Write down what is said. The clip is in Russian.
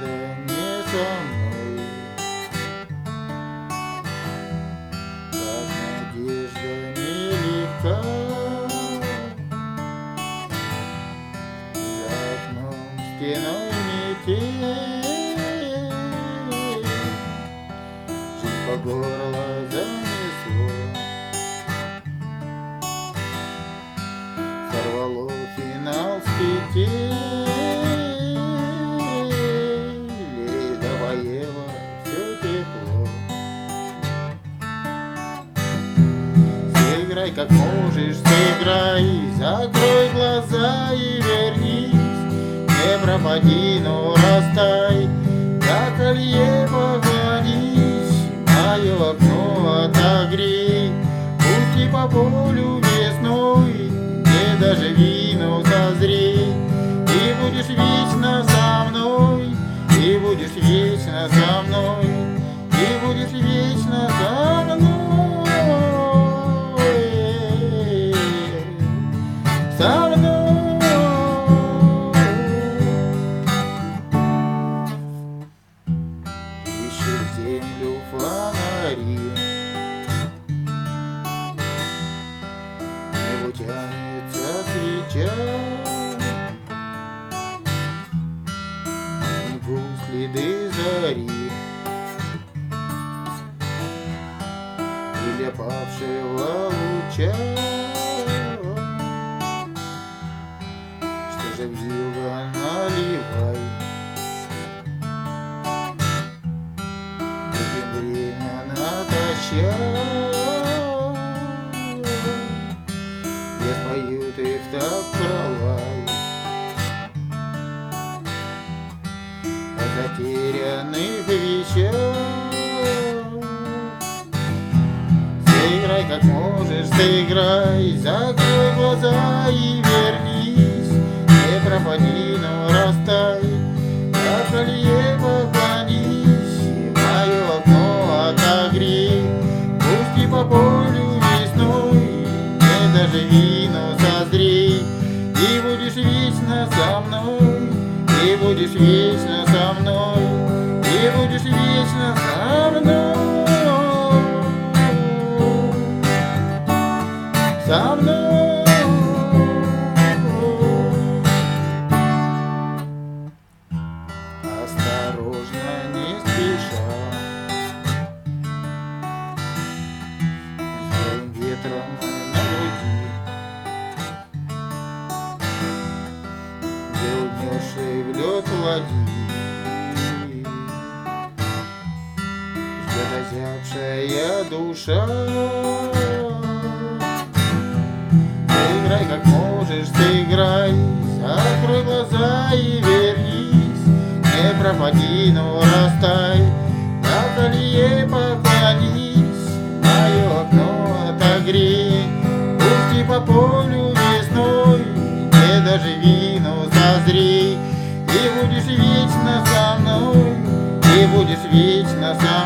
да не со мной. Как надежда нелегка, за окном стеной метель, жизнь по горло занесло, сорвало финал с петель, доела все тепло. Сыграй как можешь, сыграй, закрой глаза и вернись, не пропади, но растай, как колье поклонись, мое окно отогрей, пусти по полю весной, не доживи, но созрей, и будешь вечно со мной, и будешь вечно со мной, и будешь вечно со мной, со мной. Ищет землю фонари, небу тянется свеча, снегу следы зари, или опавшего луча. Что же вьюга наливай, этим время натощак, где поют и в так пролай о затерянных вещах. Сыграй как можешь, сыграй, закрой глаза и вернись, не пропади, но растай, как колье поклонись, мое окно отогрей, пусти по полю весной, не доживи, но созрей, и будешь вечно со мной, и будешь вечно со мной, и будешь вечно со мной, со мной. Осторожно, не спеша, своим ветром на груди, где умерший в лед ладьи, ждет озябшая душа. Сыграй как можешь, сыграй, закрой глаза и вернись, не пропади, но растай, на колье поклонись, мое окно отогрей, пусти по полю весной, не доживи, но созрей, и будешь вечно со мной, и будешь вечно со мной.